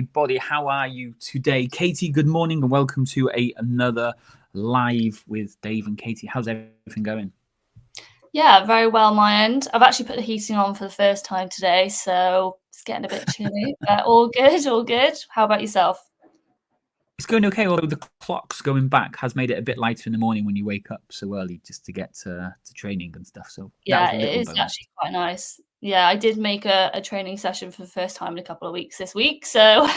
everybody. How are you today? Katie, good morning and welcome to another live with Dave and Katie. How's everything going? Yeah, very well, my end. I've actually put the heating on for the first time today, so it's getting a bit chilly. All good, all good. How about yourself? It's going okay, although the clocks going back has made it a bit lighter in the morning when you wake up so early just to get to training and stuff. So that was Yeah, a it little is bonus. actually quite nice. Yeah, I did make a training session for the first time in a couple of weeks this week, so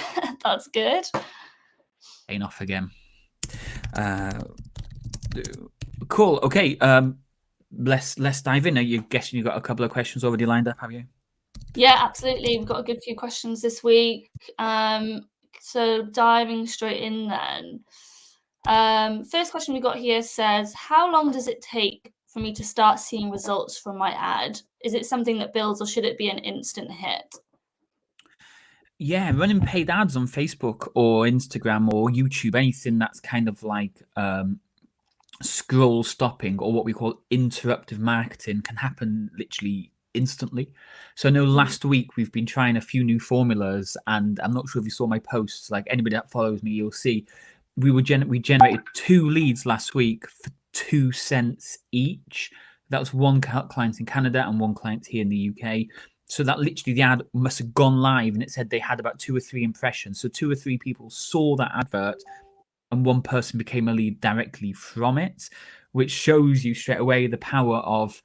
that's good. Paying off again. Cool. Okay. Let's dive in. Are you guessing you got a couple of questions already lined up? Have you? Yeah, absolutely. We've got a good few questions this week. So diving straight in then. First question we got here says, how long does it take for me to start seeing results from my ad? Is it something that builds or should it be an instant hit? Yeah, running paid ads on Facebook or Instagram or YouTube, anything that's kind of like scroll stopping or what we call interruptive marketing can happen literally instantly. So I know last week we've been trying a few new formulas, and I'm not sure if you saw my posts. Like anybody that follows me, you'll see we generated 2 leads last week for 2 cents each. That was one client in Canada and one client here in the UK. So that literally the ad must have gone live and it said they had about 2 or 3 impressions. So 2 or 3 people saw that advert and one person became a lead directly from it, which shows you straight away the power of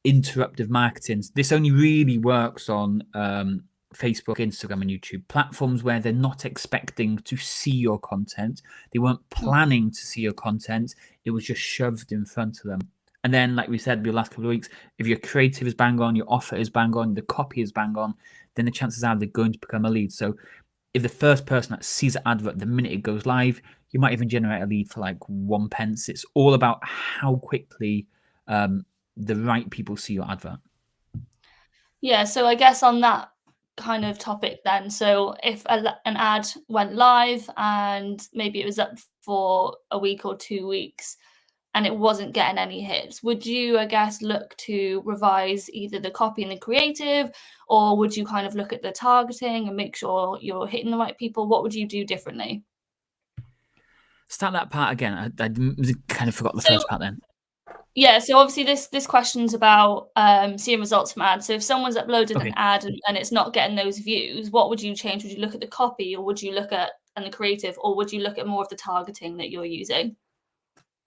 interruptive marketing. This only really works on Facebook, Instagram, and YouTube platforms where they're not expecting to see your content. They weren't planning to see your content. It was just shoved in front of them. And then, like we said the last couple of weeks, if your creative is bang on, your offer is bang on, the copy is bang on, then the chances are they're going to become a lead. So if the first person that sees the advert the minute it goes live, you might even generate a lead for like 1 pence. It's all about how quickly the right people see your advert. Yeah, so I guess on that kind of topic then, so if an ad went live and maybe it was up for a week or 2 weeks and it wasn't getting any hits, would you, I guess, look to revise either the copy and the creative, or would you kind of look at the targeting and make sure you're hitting the right people? What would you do differently? Start that part again. I kind of forgot the So first part then. yeah, so obviously this question's about seeing results from ads. So if someone's uploaded an Okay. ad and it's not getting those views, what would you change? Would you look at the copy, or would you look at and the creative, or would you look at more of the targeting that you're using?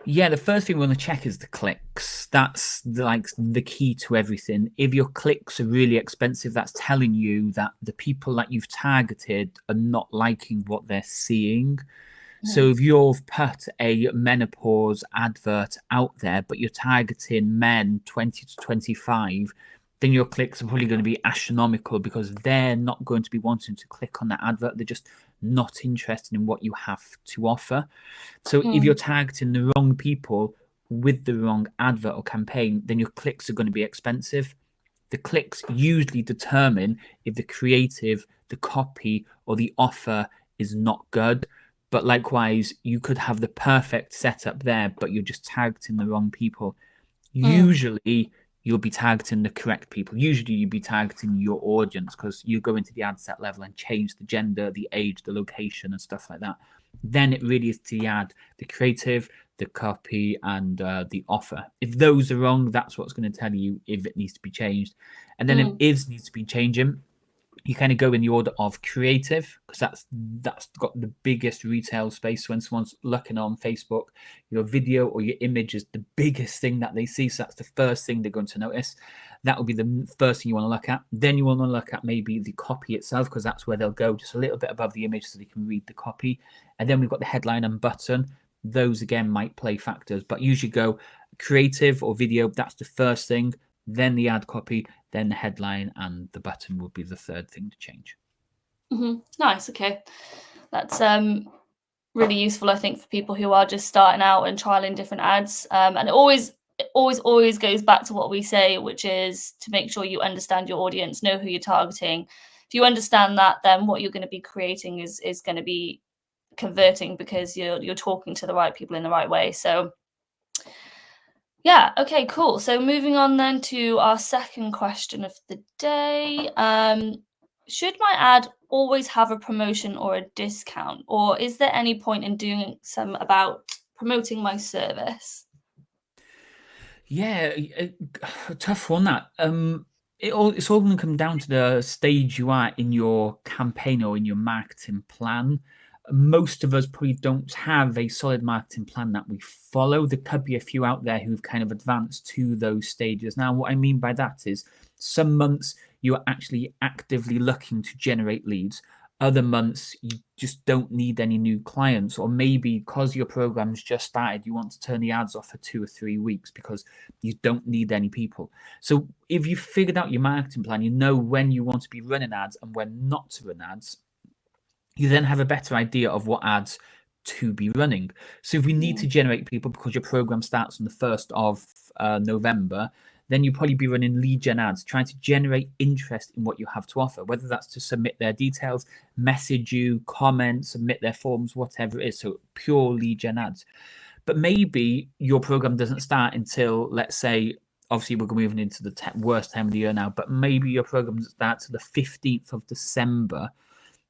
Yeah, the first thing we want to check is the clicks. That's the key to everything. If your clicks are really expensive, that's telling you that the people that you've targeted are not liking what they're seeing. So if you've put a menopause advert out there, but you're targeting men 20 to 25, then your clicks are probably going to be astronomical because they're not going to be wanting to click on that advert. They're just not interested in what you have to offer. So if you're targeting the wrong people with the wrong advert or campaign, then your clicks are going to be expensive. The clicks usually determine if the creative, the copy, or the offer is not good. But likewise, you could have the perfect setup there, but you're just targeting the wrong people. Usually, you'll be targeting the correct people. Usually, you'll be targeting your audience because you go into the ad set level and change the gender, the age, the location, and stuff like that. Then it really is to the ad, the creative, the copy, and the offer. If those are wrong, that's what's going to tell you if it needs to be changed. And then if it needs to be changing, you kind of go in the order of creative because that's got the biggest retail space. When someone's looking on Facebook, your video or your image is the biggest thing that they see, so that's the first thing they're going to notice. That will be the first thing you want to look at. Then you want to look at maybe the copy itself, because that's where they'll go just a little bit above the image so they can read the copy. And then we've got the headline and button. Those again might play factors, but usually go creative or video. That's the first thing, then the ad copy, then the headline, and the button will be the third thing to change. Nice. Okay, that's really useful, I think, for people who are just starting out and trialing different ads. And it always goes back to what we say, which is to make sure you understand your audience, know who you're targeting. If you understand that, then what you're going to be creating is going to be converting because you're talking to the right people in the right way. So yeah, okay, cool. So moving on then to our second question of the day. should my ad always have a promotion or a discount, or is there any point in doing some about promoting my service? Yeah, a tough one that. It's all going to come down to the stage you are in your campaign or in your marketing plan. Most of us probably don't have a solid marketing plan that we follow. There could be a few out there who've kind of advanced to those stages. Now, what I mean by that is some months you are actually actively looking to generate leads. Other months you just don't need any new clients, or maybe because your program's just started, you want to turn the ads off for 2 or 3 weeks because you don't need any people. So if you've figured out your marketing plan, you know when you want to be running ads and when not to run ads, you then have a better idea of what ads to be running. So if we need to generate people because your program starts on the 1st of November, then you'll probably be running lead gen ads, trying to generate interest in what you have to offer, whether that's to submit their details, message you, comment, submit their forms, whatever it is. So pure lead gen ads. But maybe your program doesn't start until, let's say, obviously we're moving into the worst time of the year now, but maybe your program starts the 15th of December.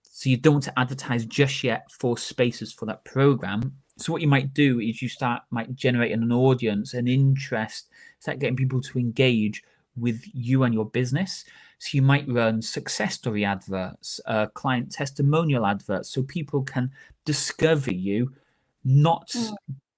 So you don't want to advertise just yet for spaces for that program. So what you might do is you might generate an audience, an interest, start getting people to engage with you and your business. So you might run success story adverts, client testimonial adverts, so people can discover you, not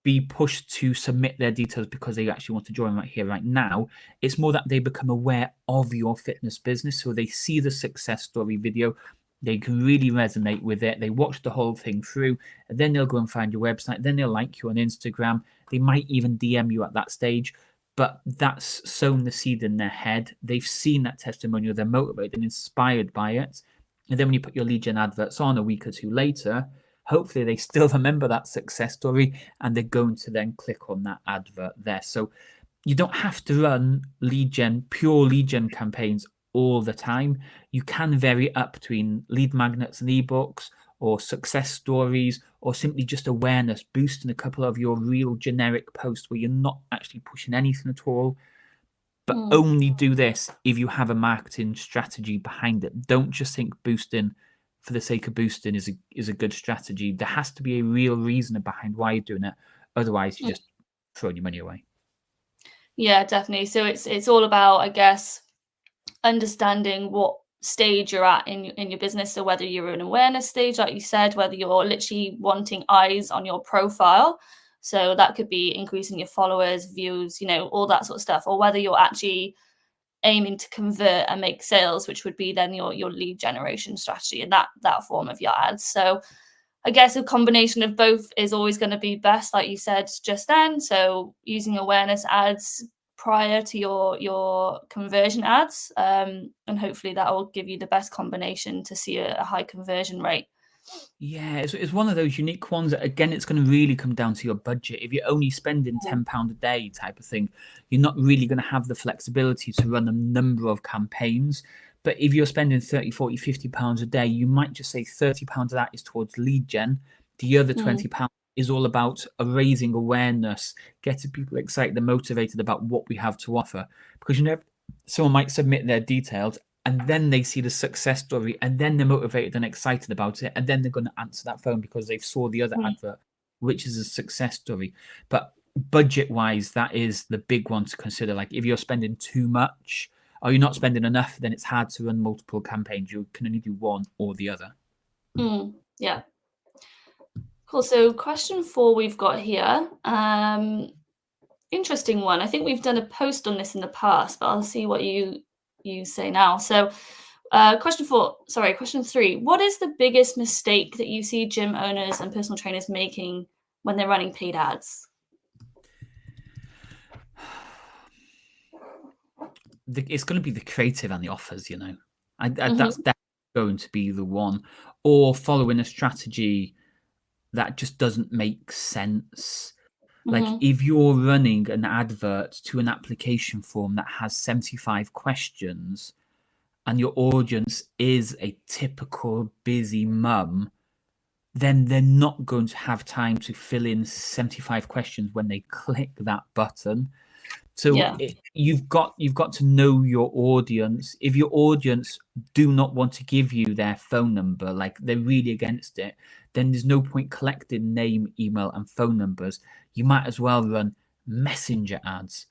be pushed to submit their details because they actually want to join right here, right now. It's more that they become aware of your fitness business. So they see the success story video, they can really resonate with it. They watch the whole thing through, and then they'll go and find your website. Then they'll like you on Instagram. They might even DM you at that stage, but that's sown the seed in their head. They've seen that testimonial. They're motivated and inspired by it. And then when you put your lead gen adverts on a week or two later, hopefully they still remember that success story and they're going to then click on that advert there. So you don't have to run pure lead gen campaigns all the time. You can vary up between lead magnets and ebooks, or success stories, or simply just awareness, boosting a couple of your real generic posts where you're not actually pushing anything at all. But only do this if you have a marketing strategy behind it. Don't just think boosting for the sake of boosting is a good strategy. There has to be a real reason behind why you're doing it. Otherwise, you're just throwing your money away. Yeah, definitely. So it's all about, I guess, understanding what stage you're at in your business. So whether you're an awareness stage, like you said, whether you're literally wanting eyes on your profile, so that could be increasing your followers, views, all that sort of stuff, or whether you're actually aiming to convert and make sales, which would be then your lead generation strategy and that form of your ads. So I guess a combination of both is always going to be best, like you said just then. So using awareness ads prior to your conversion ads, and hopefully that will give you the best combination to see a high conversion rate. Yeah, it's one of those unique ones that, again, it's going to really come down to your budget. If you're only spending £10 a day type of thing, you're not really going to have the flexibility to run a number of campaigns. But if you're spending 30, 40, £50 a day, you might just say £30 of that is towards lead gen. The other £20 is all about raising awareness, getting people excited and motivated about what we have to offer. Because someone might submit their details and then they see the success story and then they're motivated and excited about it. And then they're going to answer that phone because they've saw the other advert, which is a success story. But budget wise, that is the big one to consider. Like if you're spending too much or you're not spending enough, then it's hard to run multiple campaigns. You can only do one or the other. Yeah. Cool. So question 4 we've got here. Interesting one. I think we've done a post on this in the past, but I'll see what you say now. So question 3. What is the biggest mistake that you see gym owners and personal trainers making when they're running paid ads? It's going to be the creative and the offers, that's definitely going to be the one, or following a strategy that just doesn't make sense. Like if you're running an advert to an application form that has 75 questions and your audience is a typical busy mum, then they're not going to have time to fill in 75 questions when they click that button. So Yeah. you've got to know your audience. If your audience do not want to give you their phone number, like they're really against it, then there's no point collecting name, email, and phone numbers. You might as well run messenger ads.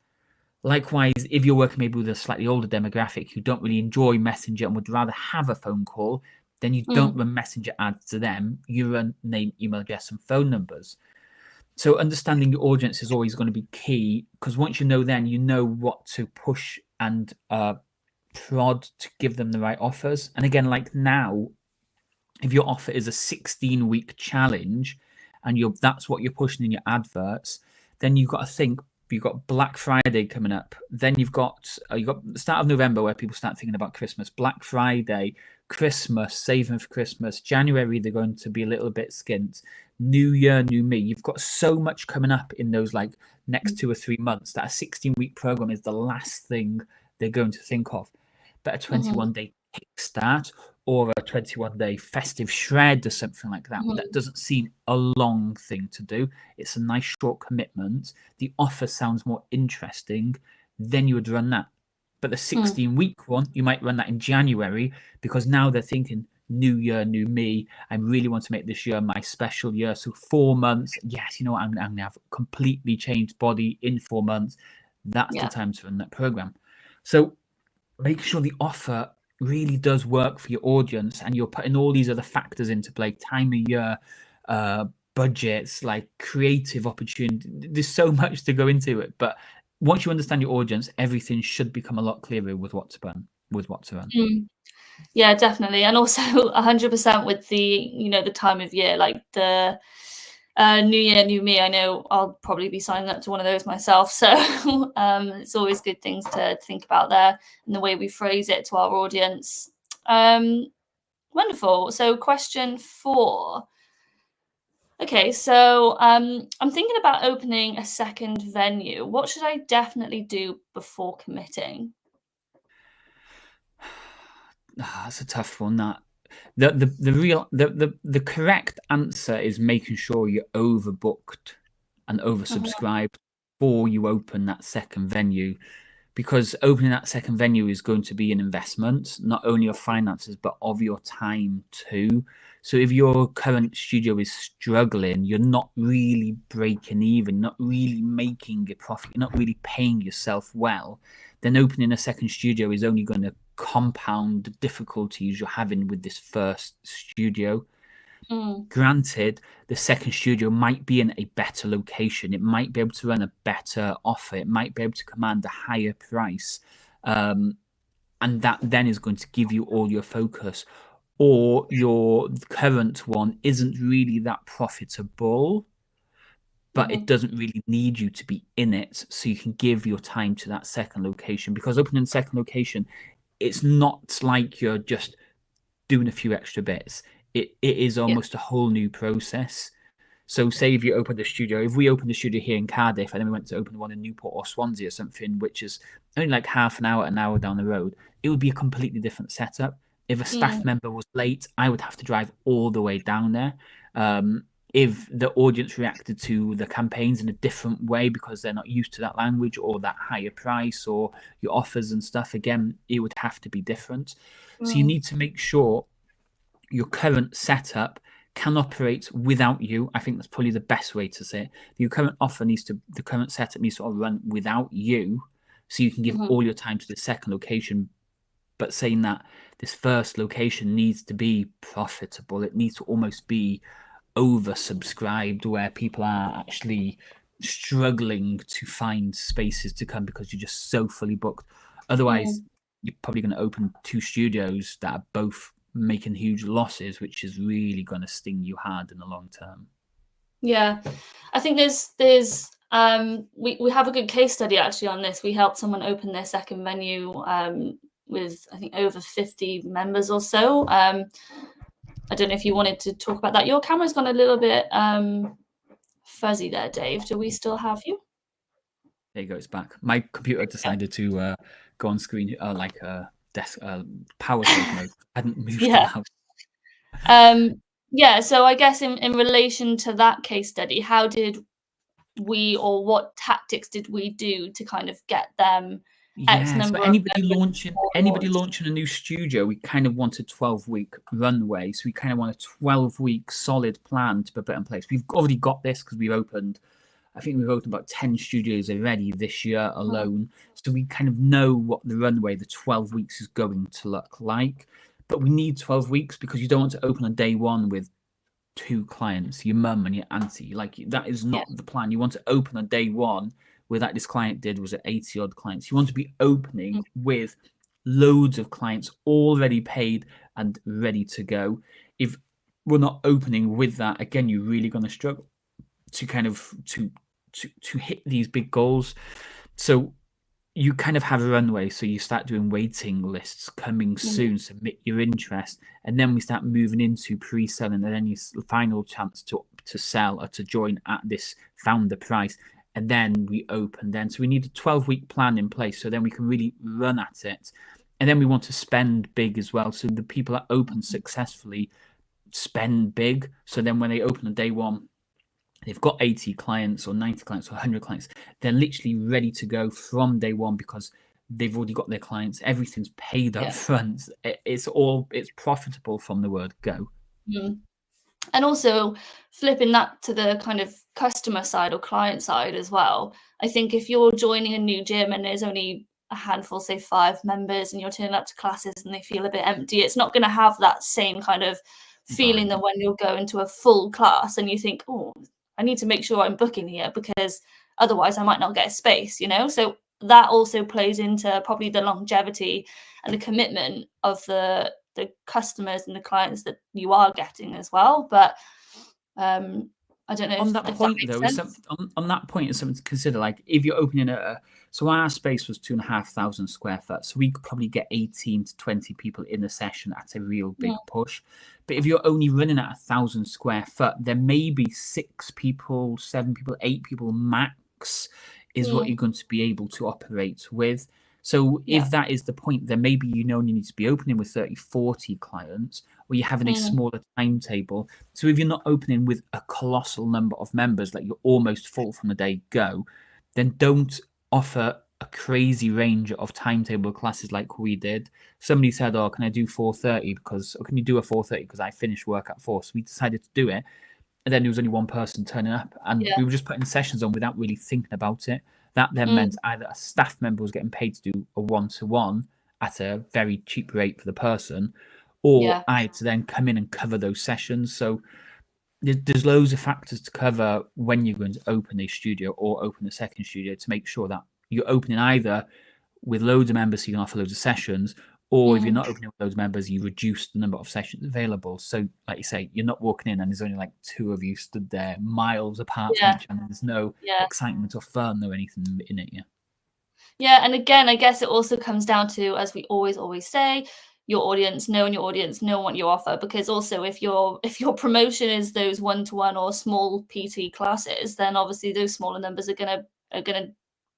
Likewise, if you're working maybe with a slightly older demographic who don't really enjoy messenger and would rather have a phone call, then you don't run messenger ads to them. You run name, email address, and phone numbers. So understanding your audience is always going to be key, because once you know, then you know what to push and prod to give them the right offers. And again, like now, if your offer is a 16-week challenge and that's what you're pushing in your adverts, then you've got to think, you've got Black Friday coming up. Then you've got the start of November where people start thinking about Christmas. Black Friday, Christmas, saving for Christmas. January, they're going to be a little bit skint. New Year, new me. You've got so much coming up in those like next 2 or 3 months that a 16-week program is the last thing they're going to think of. But a 21-day kickstart or a 21-day festive shred or something like that, that doesn't seem a long thing to do. It's a nice short commitment. The offer sounds more interesting. Then you would run that. But the 16-week one, you might run that in January, because now they're thinking new year, new me. I really want to make this year my special year. So 4 months, yes, you know what, I'm going to have a completely changed body in 4 months. That's the time to run that program. So make sure the offer really does work for your audience, and you're putting all these other factors into play: time of year, budgets, like creative opportunity. There's so much to go into it, but once you understand your audience, everything should become a lot clearer with what to run. Yeah, definitely. And also 100% with the time of year, like the new year, new me. I know I'll probably be signing up to one of those myself. So it's always good things to think about there, and the way we phrase it to our audience. Wonderful. So question 4. Okay, so I'm thinking about opening a second venue. What should I definitely do before committing? That's a tough one. That the correct answer is making sure you're overbooked and oversubscribed before you open that second venue, because opening that second venue is going to be an investment, not only of finances but of your time too. So if your current studio is struggling, you're not really breaking even, not really making a profit, you're not really paying yourself well, then opening a second studio is only going to compound the difficulties you're having with this first studio. Granted, the second studio might be in a better location. It might be able to run a better offer. It might be able to command a higher price. And that then is going to give you all your focus. Or your current one isn't really that profitable, but it doesn't really need you to be in it. So you can give your time to that second location, because opening a second location, it's not like you're just doing a few extra bits. It is almost a whole new process. So say if you opened a studio, if we opened a studio here in Cardiff and then we went to open one in Newport or Swansea or something, which is only like half an hour down the road, it would be a completely different setup. If a staff member was late, I would have to drive all the way down there. If the audience reacted to the campaigns in a different way because they're not used to that language or that higher price or your offers and stuff, again, it would have to be different. So you need to make sure your current setup can operate without you. I think that's probably the best way to say it. Your current offer the current setup needs to run without you, so you can give all your time to the second location. But saying that, this first location needs to be profitable. It needs to almost be oversubscribed, where people are actually struggling to find spaces to come because you're just so fully booked. Otherwise, you're probably going to open 2 studios that are both making huge losses, which is really going to sting you hard in the long term. Yeah, I think there's we have a good case study actually on this. We helped someone open their second venue with, I think, over 50 members or so. I don't know if you wanted to talk about that. Your camera's gone a little bit fuzzy there, Dave. Do we still have you? There you go, it's back. My computer decided to go on screen like a desk power save mode. I hadn't moved Yeah, so I guess in relation to that case study, how did what tactics did we do to kind of get them X Yeah, so number of anybody members anybody launched? launching a new studio, we kind of want a 12-week runway. So we kind of want a 12-week solid plan to be put in place. We've already got this because I think we've opened about 10 studios already this year alone. So we kind of know what the runway, the 12 weeks is going to look like. But we need 12 weeks because you don't want to open on day one with 2 clients, your mum and your auntie. Like, that is not the plan. You want to open on day one where that this client did was at 80 odd clients. You want to be opening with loads of clients already paid and ready to go. If we're not opening with that, again, you're really going to struggle to kind of to hit these big goals. So you kind of have a runway. So you start doing waiting lists coming soon, submit your interest, and then we start moving into pre-selling, and then your final chance to sell or to join at this founder price. And then we open then. So we need a 12-week plan in place so then we can really run at it. And then we want to spend big as well. So the people that open successfully spend big. So then when they open on day one, they've got 80 clients or 90 clients or 100 clients. They're literally ready to go from day one because they've already got their clients. Everything's paid up front. It's profitable from the word go. And also flipping that to the kind of customer side or client side as well. I think if you're joining a new gym and there's only a handful, say 5 members, and you're turning up to classes and they feel a bit empty, it's not going to have that same kind of feeling that when you'll go into a full class and you think, oh, I need to make sure I'm booking here because otherwise I might not get a space, you know? So that also plays into probably the longevity and the commitment of the customers and the clients that you are getting as well. But I don't know on that point though, on that point is something to consider. Like if you're opening so our space was 2,500 square foot, so we could probably get 18 to 20 people in a session at a real big push. But if you're only running at 1,000 square foot, there may be 6 people, 7 people, 8 people max is what you're going to be able to operate with. So if that is the point, then maybe you only need to be opening with 30, 40 clients, or you're having a smaller timetable. So if you're not opening with a colossal number of members, like you're almost full from the day go, then don't offer a crazy range of timetable classes like we did. Somebody said, oh, can I do 4:30 or can you do a 4:30 because I finished work at 4? So we decided to do it. And then there was only one person turning up, and we were just putting sessions on without really thinking about it. That then meant either a staff member was getting paid to do a one-to-one at a very cheap rate for the person, or I had to then come in and cover those sessions. So there's loads of factors to cover when you're going to open a studio or open a second studio to make sure that you're opening either with loads of members so you can offer loads of sessions, or if you're not opening with those members, you reduce the number of sessions available. So, like you say, you're not walking in and there's only like 2 of you stood there miles apart from each other. There's no excitement or fun or anything in it. Yeah, and again, I guess it also comes down to, as we always say, your audience, knowing your audience, know what you offer. Because also, if your promotion is those one-to-one or small PT classes, then obviously those smaller numbers are gonna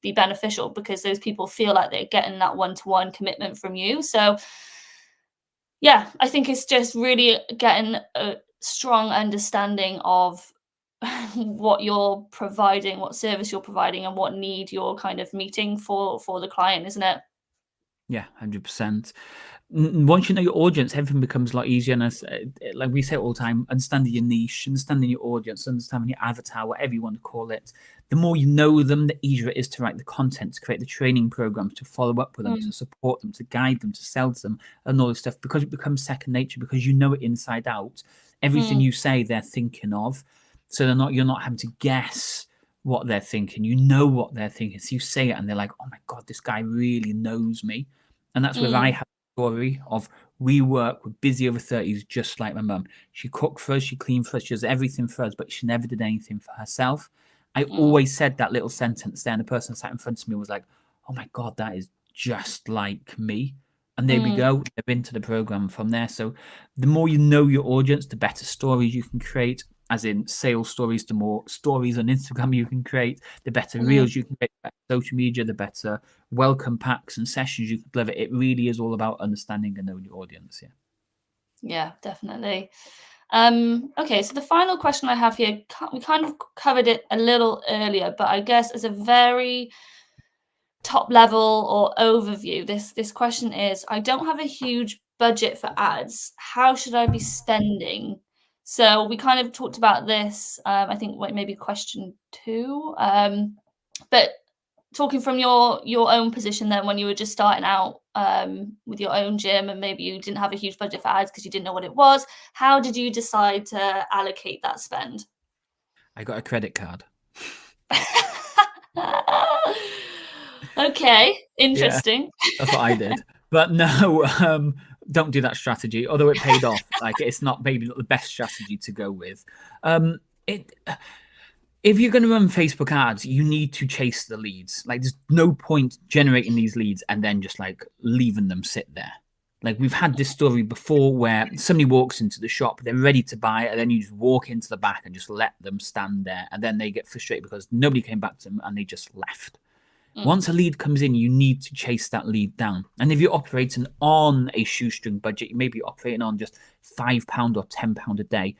be beneficial because those people feel like they're getting that one-to-one commitment from you. So yeah, I think it's just really getting a strong understanding of what you're providing, what service you're providing, and what need you're kind of meeting for the client, isn't it? Yeah, 100%. Once you know your audience, everything becomes a lot easier. And like we say all the time, understanding your niche, understanding your audience, understanding your avatar, whatever you want to call it. The more you know them, the easier it is to write the content, to create the training programs, to follow up with them, to support them, to guide them, to sell to them, and all this stuff, because it becomes second nature, because you know it inside out. Everything you say, they're thinking of. So you're not having to guess what they're thinking. You know what they're thinking. So you say it and they're like, oh my God, this guy really knows me. And that's where I have a story of, we work with busy over 30s just like my mum. She cooked for us, she cleaned for us, she does everything for us, but she never did anything for herself. I always said that little sentence there, and the person sat in front of me was like, oh my God, that is just like me. And there we go, they're into the program from there. So the more you know your audience, the better stories you can create, as in sales stories. The more stories on Instagram you can create, the better reels you can create, the better social media, the better welcome packs and sessions you can deliver. It really is all about understanding and knowing your audience. Yeah, definitely. Okay, so the final question I have here, we kind of covered it a little earlier, but I guess as a very top level or overview, this question is, I don't have a huge budget for ads. How should I be spending? So we kind of talked about this, I think like maybe question 2. But talking from your own position then when you were just starting out with your own gym and maybe you didn't have a huge budget for ads because you didn't know what it was, how did you decide to allocate that spend? I got a credit card. Okay, Yeah, interesting. that's what I did. But no, don't do that strategy. Although it paid off, like it's not maybe not the best strategy to go with. It if you're going to run Facebook ads, you need to chase the leads. Like, there's no point generating these leads and then just like leaving them sit there. Like, we've had this story before where somebody walks into the shop, they're ready to buy it, and then you just walk into the back and just let them stand there. And then they get frustrated because nobody came back to them and they just left. Once a lead comes in, you need to chase that lead down. And if you're operating on a shoestring budget, you may be operating on just £5 or £10 a day,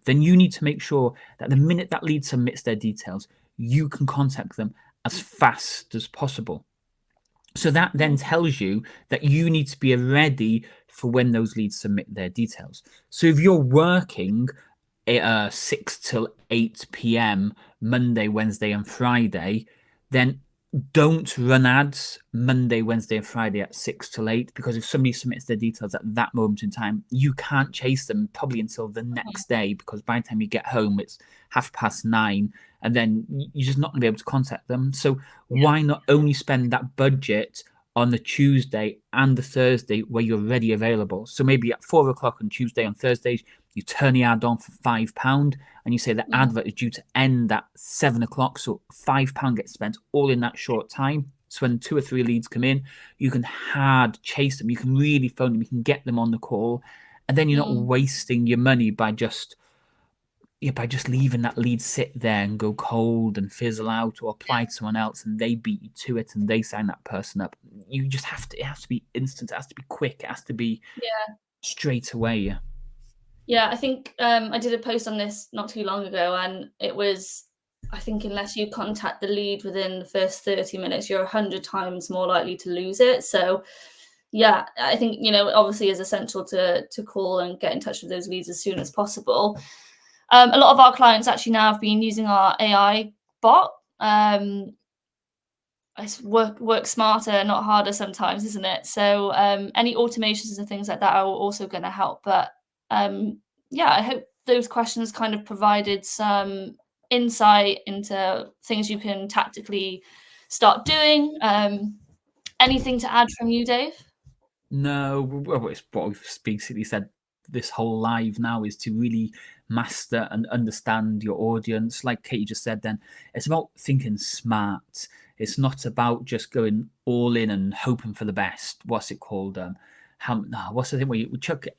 then you need to make sure that the minute that lead submits their details, you can contact them as fast as possible. So that then tells you that you need to be ready for when those leads submit their details. So if you're working 6 till 8 p.m. Monday, Wednesday, and Friday, then don't run ads Monday, Wednesday, and Friday at 6 till 8, because if somebody submits their details at that moment in time, you can't chase them probably until the next day, because by the time you get home, it's 9:30, and then you're just not going to be able to contact them. So why not only spend that budget on the Tuesday and the Thursday where you're ready available? So maybe at 4 o'clock on Tuesday and Thursdays, you turn the ad on for £5 and you say the advert is due to end at 7 o'clock. So £5 gets spent all in that short time. So when 2 or 3 leads come in, you can hard chase them. You can really phone them. You can get them on the call. And then you're not wasting your money by just leaving that lead sit there and go cold and fizzle out, or apply to someone else and they beat you to it and they sign that person up. You just have to, it has to be instant, it has to be quick, it has to be straight away. Yeah, I think I did a post on this not too long ago, and it was, I think, unless you contact the lead within the first 30 minutes, you're 100 times more likely to lose it. So, yeah, I think, obviously is essential to call and get in touch with those leads as soon as possible. A lot of our clients actually now have been using our AI bot. It's work smarter, not harder sometimes, isn't it? So any automations and things like that are also going to help. But yeah, I hope those questions kind of provided some insight into things you can tactically start doing. Anything to add from you, Dave? No, well, it's what we've basically said this whole live now, is to really master and understand your audience. Like Katie just said, then it's about thinking smart. It's not about just going all in and hoping for the best. What's it called? What's the thing where you chuck it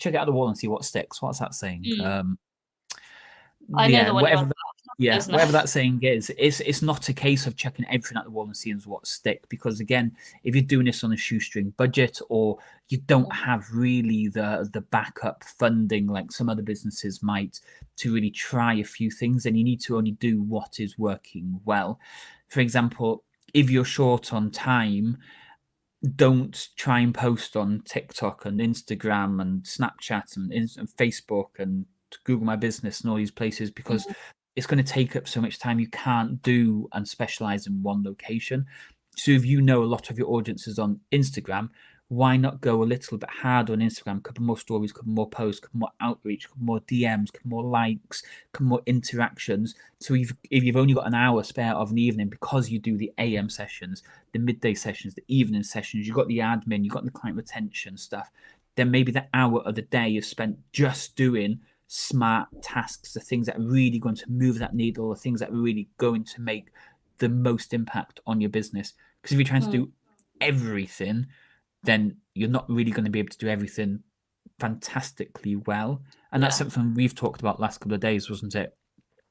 at the wall and see what sticks? What's that saying? I know the one you're on about. Whatever that saying is, it's not a case of checking everything at the wall and seeing what stick. Because again, if you're doing this on a shoestring budget, or you don't have really the backup funding like some other businesses might to really try a few things, then you need to only do what is working well. For example, if you're short on time, don't try and post on TikTok and Instagram and Snapchat and Facebook and Google My Business and all these places, because it's going to take up so much time. You can't do and specialize in one location. So if you know a lot of your audience is on Instagram, why not go a little bit hard on Instagram? A couple more stories, a couple more posts, a couple more outreach, a couple more DMs, a couple more likes, a couple more interactions. So if you've only got an hour spare of an evening, because you do the AM sessions, the midday sessions, the evening sessions, you've got the admin, you've got the client retention stuff, then maybe that hour of the day is spent just doing smart tasks, the things that are really going to move that needle, the things that are really going to make the most impact on your business. Because if you're trying to do everything, then you're not really going to be able to do everything fantastically well. And that's something we've talked about last couple of days, wasn't it?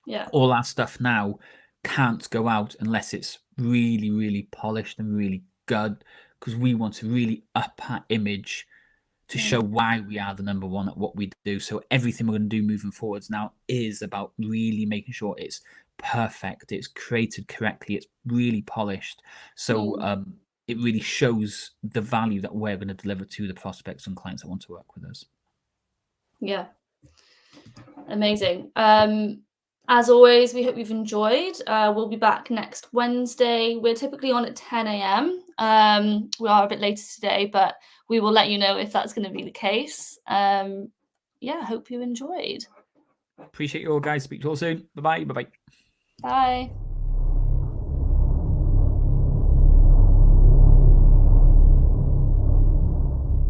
Yeah. All our stuff now can't go out unless it's really, really polished and really good, because we want to really up our image to show why we are the number one at what we do. So everything we're going to do moving forwards now is about really making sure it's perfect, it's created correctly, it's really polished. So it really shows the value that we're going to deliver to the prospects and clients that want to work with us. Yeah. Amazing. As always, we hope you've enjoyed. We'll be back next Wednesday. We're typically on at 10 a.m. We are a bit later today, but we will let you know if that's going to be the case. Yeah, hope you enjoyed. Appreciate you all, guys. Speak to you all soon. Bye-bye. Bye-bye. Bye.